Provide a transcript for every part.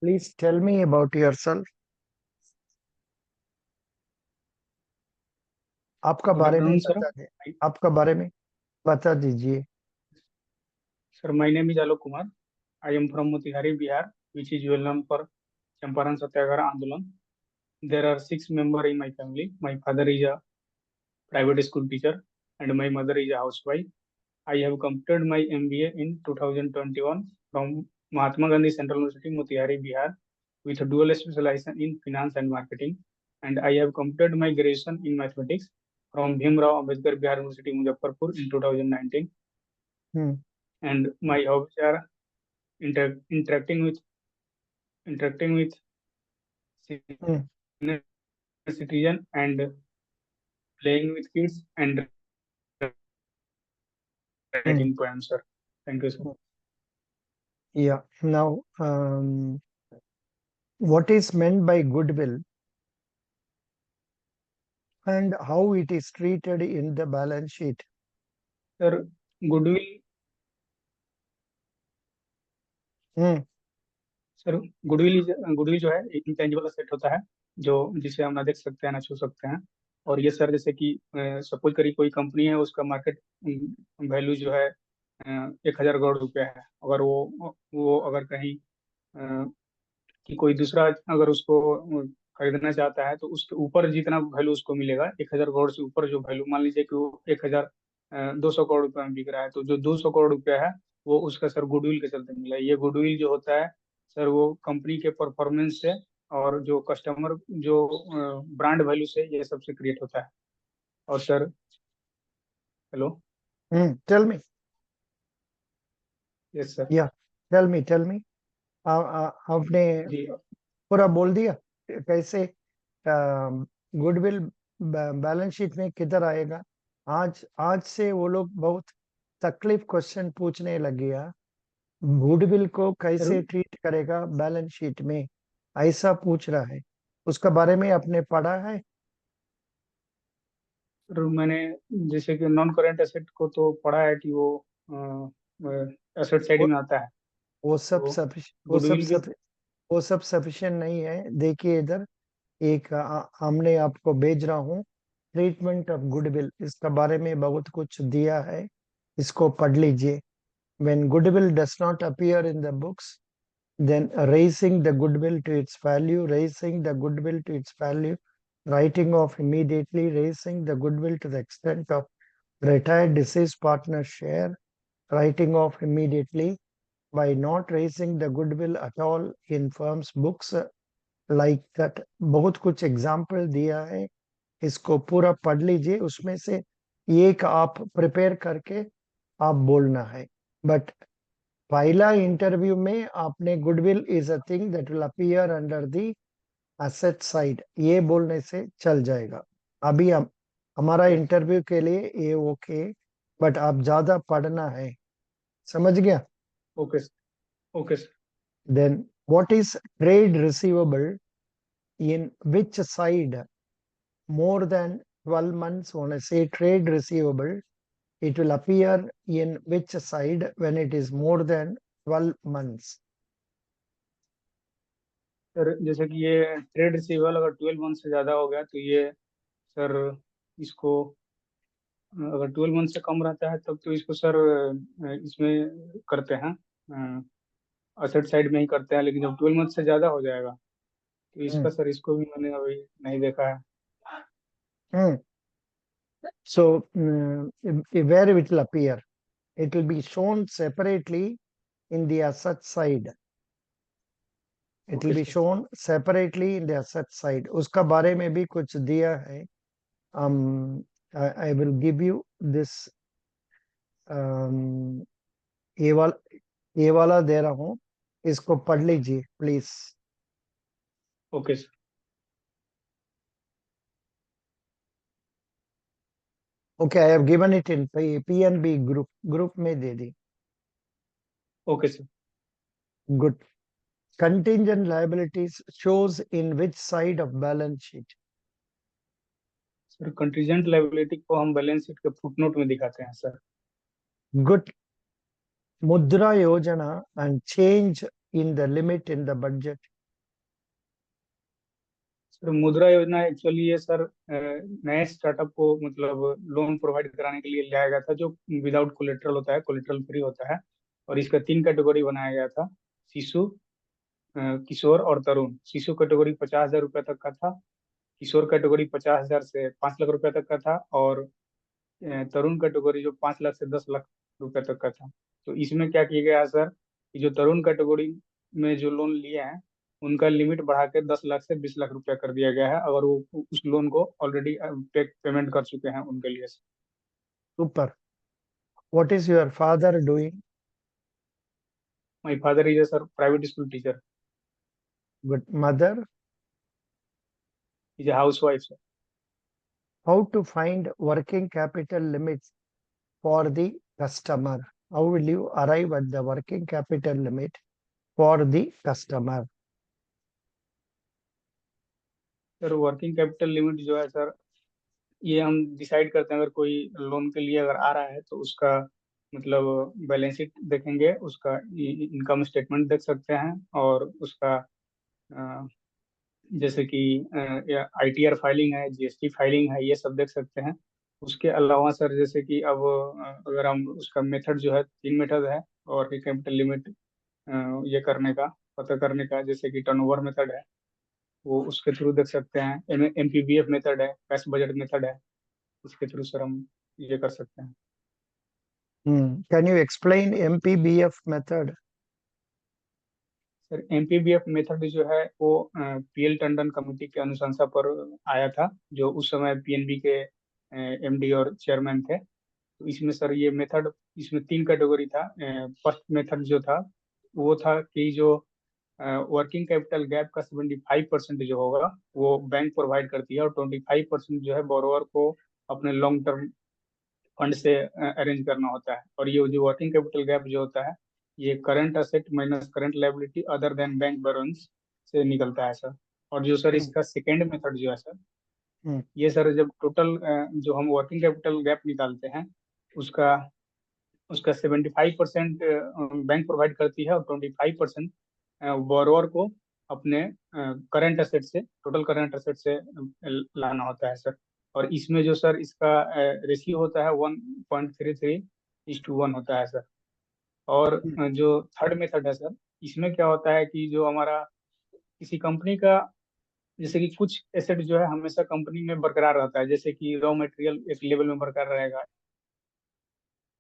Please tell me about yourself. आपका good बारे में आफ्टरनून सर। बता दें। आपका बारे में बता दीजिए। Sir, my name is Alok Kumar. I am from Motihari, Bihar, which is well known for Champaran satyagraha andolan. There are 6 members in my family. My father is a private school teacher and my mother is a housewife. I have completed my MBA in 2021 from Mahatma Gandhi Central University, Motihari, Bihar, with a dual specialization in finance and marketing. And I have completed my graduation in mathematics from Bhimrao Ambedkar Bihar University, Muzaffarpur in 2019. Hmm And my hobbies are interacting with hmm senior citizen and playing with kids and hmm writing poems, sir. Thank you, sir. Yeah. Now, what is meant by goodwill and how it is treated in the balance sheet? Sir, goodwill, hmm sir goodwill जो है एक intangible asset होता है, जो जिसे हम ना देख सकते हैं ना छू सकते हैं। और ये सर जैसे कि सपोज करिए कोई कंपनी है, उसका मार्केट वैल्यू जो है 1,000 करोड़ रुपया है। अगर वो अगर कहीं कि कोई दूसरा अगर उसको खरीदना चाहता है, तो उसके ऊपर जितना वैल्यू उसको मिलेगा, 1,000 करोड़ से ऊपर जो वैल्यू, मान लीजिए कि वो 1,200 करोड़ रुपये में बिक रहा है, तो जो 200 करोड़ रुपया है वो उसका सर गुडविल के चलते मिला है। ये गुडविल जो होता है सर, वो कंपनी के परफॉर्मेंस से और जो कस्टमर जो ब्रांड वैल्यू से ये सबसे क्रिएट होता है। और sir, hello. Tell me. Yes sir. Yeah. Tell me. आपने जी पूरा बोल दिया। कैसे गुडविल बैलेंस शीट में किधर आएगा? आज आज से वो लोग बहुत तकलीफ क्वेश्चन पूछने लग गया। गुडविल को सर, कैसे ट्रीट करेगा बैलेंस शीट में, ऐसा पूछ रहा है। उसका बारे में आपने पढ़ा है? मैंने जैसे कि नॉन करेंट एसेट को तो पढ़ा है कि वो एसेट साइड वो में आता है। वो सब तो सफिश गुडविल भी। वो सब सफिशिएंट नहीं है। देखिए इधर एक हमने आपको भेज रहा हूँ। ट्रीटमेंट ऑफ गुडविल, इसका बारे में बहुत कुछ दिया है। इसको पढ़ लीजिए। When goodwill does not appear in the books, then raising the goodwill to its value, raising the goodwill to its value, writing off immediately, raising the goodwill to the extent of retired deceased partner share, writing off immediately, by not raising the goodwill at all in firm's books, like that। बहुत कुछ example दिया है। इसको पूरा पढ़ लीजिए। उसमें से एक आप प्रिपेयर करके आप बोलना है। बट पहला इंटरव्यू में आपने goodwill is a thing that will appear under the asset side, ये बोलने से चल जाएगा। अभी हम हमारा इंटरव्यू के लिए ये ओके, बट आप ज्यादा पढ़ना है। समझ गया? Okay. Okay sir. Then what is trade receivable in which side more than 12 months on a say trade receivable, it will appear in which side when it is more than 12 months? Sir, जैसे कि ये trade receivable अगर 12 month से ज़्यादा हो गया तो ये सर, इसको अगर 12 मंथ से कम रहता है तब तो इसको सर इसमें करते हैं, असेट साइड में ही करते हैं। लेकिन जब 12 मंथ से ज़्यादा हो जाएगा तो Hmm. इसका सर, इसको भी मैंने अभी नहीं देखा है। Hmm. So where it will appear? It will be shown separately in the asset side. It will okay be sir. shown separately in the asset side. उसका बारे में भी कुछ दिया है। Um, I will give you this। um, ये वाला ये वाला दे रहा हूँ। इसको पढ़ लीजिए please. Okay sir. Okay, I have given it in PNB group में दे दी। Okay sir. Good. Contingent liabilities shows in which side of balance sheet? Sir, contingent liability को हम बैलेंस शीट के फुटनोट में दिखाते हैं sir. Good. Mudra Yojana and change in the limit in the budget? Sir मुद्रा योजना actually ये sir नए स्टार्टअप को मतलब लोन प्रोवाइड कराने के लिए लाया गया था, जो विदाउट कोलेटरल होता है, कोलेटरल फ्री होता है। और इसका तीन कैटेगरी बनाया गया था: शिशु, किशोर और तरुण। शिशु कैटेगरी 50,000 रुपये तक का था। किशोर कैटेगरी 50,000 से 5 लाख रुपए तक का था। और तरुण कैटेगरी जो 5 लाख से 10 लाख रुपए तक का था। तो इसमें क्या किया गया है सर, कि जो तरुण कैटेगरी में जो लोन लिए हैं, उनका लिमिट बढ़ा के 10 लाख से 20 लाख रुपया कर दिया गया है, अगर वो उस लोन को ऑलरेडी पेमेंट कर चुके हैं उनके लिए। Super. What is your father doing? My father is a sir private school teacher. Good. Mother? Is a house wife sir. How to find working capital limits for the customer? How will you arrive at the working capital limit for the customer? Sir working capital limit जो है sir, ये हम decide करते हैं। अगर कोई loan के लिए अगर आ रहा है तो उसका मतलब बैलेंस शीट देखेंगे, उसका इनकम स्टेटमेंट देख सकते हैं, और उसका अ, जैसे कि आईटीआर फाइलिंग है, जीएसटी फाइलिंग है, ये सब देख सकते हैं। उसके अलावा सर जैसे कि अब अगर हम उसका मेथड जो है, तीन मेथड है वर्किंग कैपिटल लिमिट ये करने का, पता करने का। जैसे कि टर्नओवर मेथड है, वो उसके थ्रू देख सकते हैं। एमपीबीएफ मेथड है, कैश बजट मेथड है, उसके थ्रू सर हम ये कर सकते हैं। Can you explain MPBF method? Sir MPBF method जो है वो पीएल टंडन कमेटी के अनुशंसा पर आया था, जो उस समय पीएनबी के एमडी और चेयरमैन थे। तो इसमें सर ये मेथड, इसमें तीन कैटेगरी था। फर्स्ट मेथड जो था वो था कि जो वर्किंग कैपिटल गैप का 75% जो होगा वो बैंक प्रोवाइड करती है, और 25% जो है बोरोवर को अपने लॉन्ग टर्म फंड से अरेंज करना होता है। और ये जो वर्किंग कैपिटल गैप जो होता है, ये current asset minus current liability other than bank balance से निकलता है सर। और जो सर Hmm, इसका सेकेंड मेथड जो है सर, hmm, ये सर जब टोटल जो हम वर्किंग कैपिटल गैप निकालते हैं, उसका उसका 75% बैंक प्रोवाइड करती है, और 25% बोरोवर को अपने करंट असेट से, टोटल करंट असेट से लाना होता है सर। और इसमें जो सर इसका रेशियो होता है 1.33:1 होता है सर। और hmm, जो थर्ड मेथड है सर, इसमें क्या होता है कि जो हमारा किसी कंपनी का, जैसे कि कुछ एसेट जो है हमेशा कंपनी में बरकरार रहता है, जैसे कि रॉ मटेरियल एक लेवल में बरकरार रहेगा,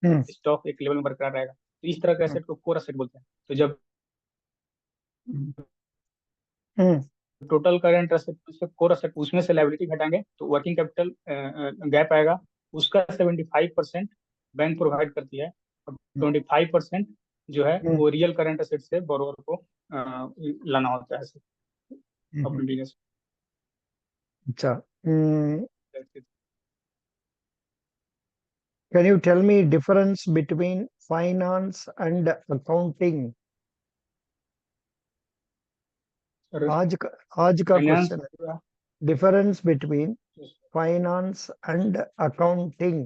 hmm, स्टॉक एक लेवल में बरकरार रहेगा। तो इस तरह के hmm, एसेट को कोर एसेट बोलते हैं। तो जब hmm, hmm, total current asset से कोर असेट, उसमें से लायबिलिटी घटाएंगे तो वर्किंग कैपिटल गैप आएगा। उसका 75% बैंक प्रोवाइड करती है, और 25% जो है hmm, वो रियल करंट असेट से बोरोवर को लाना होता है सर, hmm. अपने बिजनेस। अच्छा. Can you tell me difference between finance and accounting? Sir आज का फाइनेंस, क्वेश्चन है. Difference between finance and accounting.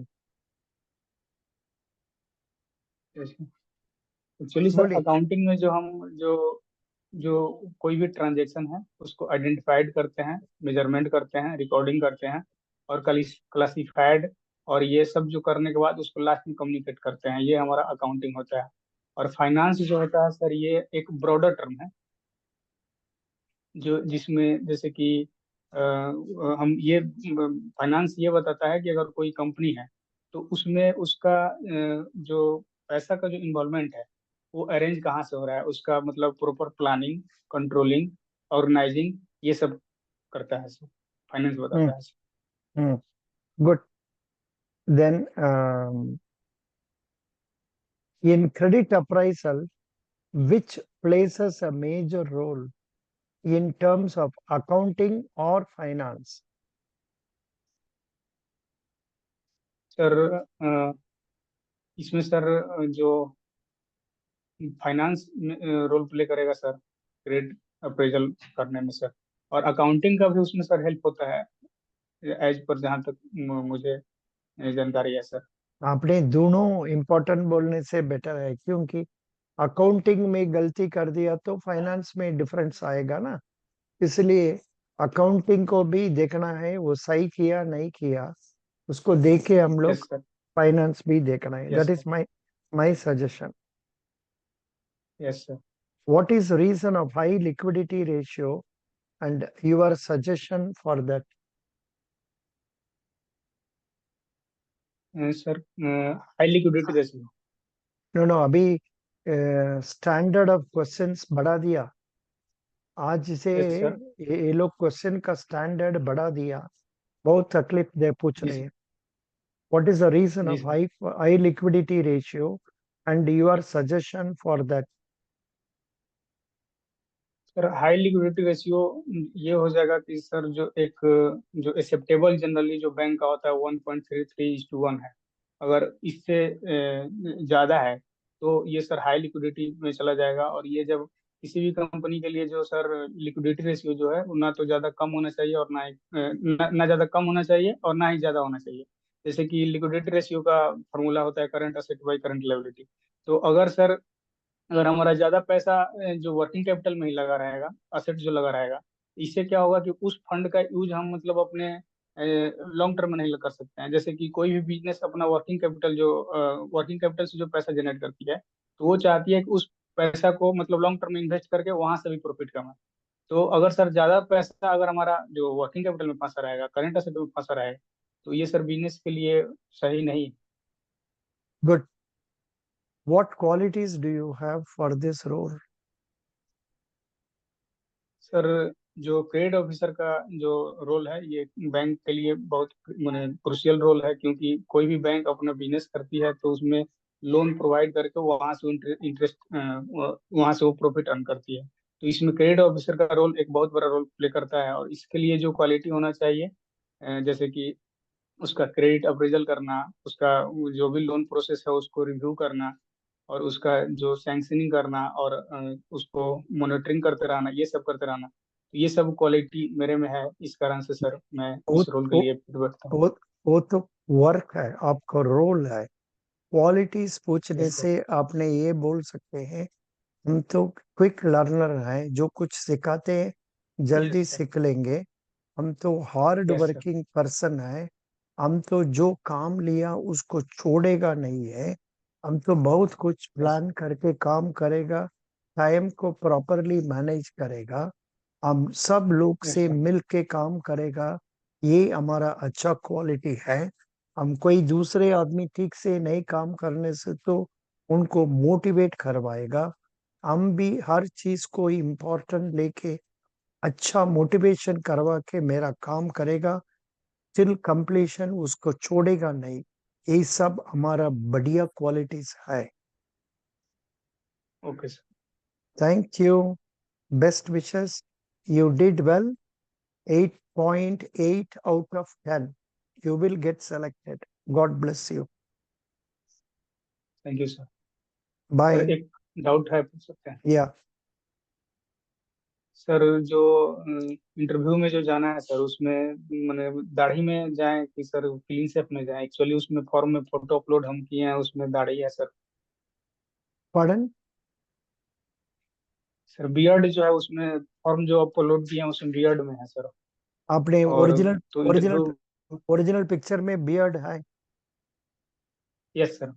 Actually sir बोलिए. अकाउंटिंग में जो हम जो जो कोई भी ट्रांजेक्शन है उसको आइडेंटिफाइड करते हैं, मेजरमेंट करते हैं, रिकॉर्डिंग करते हैं, और क्लासिफाइड, और ये सब जो करने के बाद उसको लास्ट में कम्युनिकेट करते हैं, ये हमारा अकाउंटिंग होता है। और फाइनेंस जो होता है सर, ये एक ब्रॉडर टर्म है, जो जिसमें जैसे कि हम ये फाइनेंस ये बताता है कि अगर कोई कंपनी है तो उसमें उसका जो पैसा का जो इन्वॉल्वमेंट है वो अरेंज कहाँ से हो रहा है, उसका मतलब प्रॉपर प्लानिंग, कंट्रोलिंग, ऑर्गेनाइजिंग, ये सब करता है सर, फाइनेंस Hmm, बताता है sir. hmm. Good. Then, in credit appraisal, which places a major role in terms of accounting or finance? Sir इसमें सर जो फाइनेंस रोल प्ले करेगा सर क्रेडिट अप्रेजल करने में सर, और अकाउंटिंग का भी उसमें सर हेल्प होता है, एज पर जहाँ तक मुझे जानकारी है सर। आपने दोनों इम्पोर्टेंट बोलने से बेटर है, क्योंकि अकाउंटिंग में गलती कर दिया तो फाइनेंस में डिफरेंस आएगा ना। इसलिए अकाउंटिंग को भी देखना है, वो सही किया नहीं किया, उसको देख के हम यस लोग सर। फाइनेंस भी देखना है। Yes that is sir. My suggestion. Yes sir. What is the reason of high liquidity ratio and your suggestion for that? Sir high liquidity ratio. No no, अभी स्टैंडर्ड ऑफ क्वेश्चंस बढ़ा दिया आज से। Yes sir. ये लोग question का standard बढ़ा दिया, बहुत तकलीफ दे पूछ जी रहे सर। हैं। What is the reason जी of sir. high liquidity ratio and your suggestion for that? Sir high liquidity ratio ये हो जाएगा कि सर जो एक्सेप्टेबल जनरली जो बैंक का होता है 1.33:1 है। अगर इससे ज्यादा है तो ये सर हाई लिक्विडिटी में चला जाएगा। और ये जब किसी भी कंपनी के लिए जो सर लिक्विडिटी रेशियो जो है वो ना तो ज्यादा कम होना चाहिए और ना ज्यादा कम होना चाहिए और ना ही ज्यादा होना चाहिए। जैसे कि लिक्विडिटी रेशियो का फॉर्मूला होता है current asset by current liability. तो अगर हमारा ज्यादा पैसा जो वर्किंग कैपिटल में ही लगा रहेगा, असेट जो लगा रहेगा, इससे क्या होगा कि उस फंड का यूज हम मतलब अपने लॉन्ग टर्म में नहीं कर सकते हैं। जैसे कि कोई भी बिजनेस अपना वर्किंग कैपिटल से जो पैसा जनरेट करती है, तो वो चाहती है कि उस पैसा को मतलब लॉन्ग टर्म में इन्वेस्ट करके वहां से भी प्रॉफिट कमाए। तो अगर सर ज्यादा पैसा अगर हमारा जो वर्किंग कैपिटल में फंसा रहेगा, करंट असेट में फंसा रहेगा, तो ये सर बिजनेस के लिए सही नहीं है। Good. What qualities do you have for this role? Sir जो क्रेडिट ऑफिसर का जो रोल है ये बैंक के लिए बहुत माने क्रुशियल रोल है, क्योंकि कोई भी बैंक अपना बिजनेस करती है तो उसमें लोन प्रोवाइड करके वहां से इंटरेस्ट वहां से वो प्रॉफिट अर्न करती है। तो इसमें क्रेडिट ऑफिसर का रोल एक बहुत बड़ा रोल प्ले करता है। और इसके लिए जो क्वालिटी होना चाहिए, जैसे कि उसका क्रेडिट अप्रेजल करना, उसका जो भी लोन प्रोसेस है उसको रिव्यू करना, और उसका जो सैंक्शनिंग करना, और उसको मॉनिटरिंग करते रहना, ये सब करते रहना। तो ये सब क्वालिटी मेरे में है, इस कारण से सर मैं वो इस रोल के वो लिए फिट बैठता हूँ। वो वो तो वर्क है, आपका रोल है। क्वालिटीज पूछने यस सर। से आपने ये बोल सकते हैं, हम तो क्विक लर्नर हैं, जो कुछ सिखाते हैं यस जल्दी सर। सीख लेंगे। हम तो hard yes sir. Working person है। हम तो जो काम लिया उसको छोड़ेगा नहीं है। हम तो बहुत कुछ यस। प्लान करके काम करेगा, टाइम को प्रॉपरली मैनेज करेगा, हम सब लोग यस से सर। मिल के काम करेगा। ये हमारा अच्छा क्वालिटी है। हम कोई दूसरे आदमी ठीक से नहीं काम करने से तो उनको मोटिवेट करवाएगा। हम भी हर चीज को इम्पोर्टेंट लेके अच्छा मोटिवेशन करवा के मेरा काम करेगा, टिल कंप्लीशन उसको छोड़ेगा नहीं। ये सब हमारा बढ़िया क्वालिटीज है। Okay sir. Thank you, best wishes, you did well. 8.8 out of 10, you will get selected. God bless you. Thank you sir. Sir Bye. एक डाउट है, पूछ सकते हैं? Yeah. सर जो इंटरव्यू में जो जाना है सर, उसमें मैंने दाढ़ी में जाए कि सर क्लीन शेप में जाए? एक्चुअली उसमें फॉर्म में फोटो अपलोड हम किए हैं, उसमें दाढ़ी है सर। Pardon? सर बियर्ड जो है उसमें फॉर्म जो अपलोड किए हैं उसमें बियर्ड में है सर। आपने और ओरिजिनल तो ओरिजिनल इंटरव्यू। ओरिजिनल पिक्चर में बियर्ड है? Yes sir.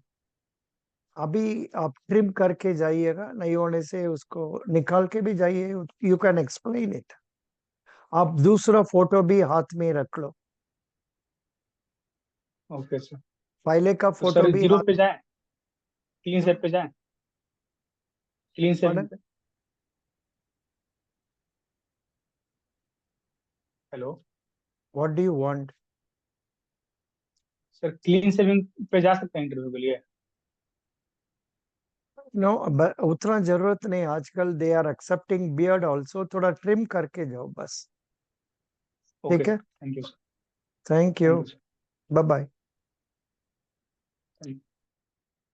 अभी आप ट्रिम करके जाइएगा, नहीं होने से उसको निकाल के भी जाइए। You can explain it. आप दूसरा फोटो भी हाथ में रख लो, ओके सर। पहले का तो फोटो सर भी जीरो हाथ। पे जाए, क्लीन शेप पे जाए, क्लीन शेविंग पढ़न। पे? Hello. What do you want? Sir clean shaving पे जा सकते हैं इंटरव्यू के लिए? नो, उतना जरूरत नहीं आजकल। They are accepting beard also, थोड़ा ट्रिम करके जाओ बस। ओके ठीक सर, है। Thank you sir. Thank you. Thank you sir. Bye bye.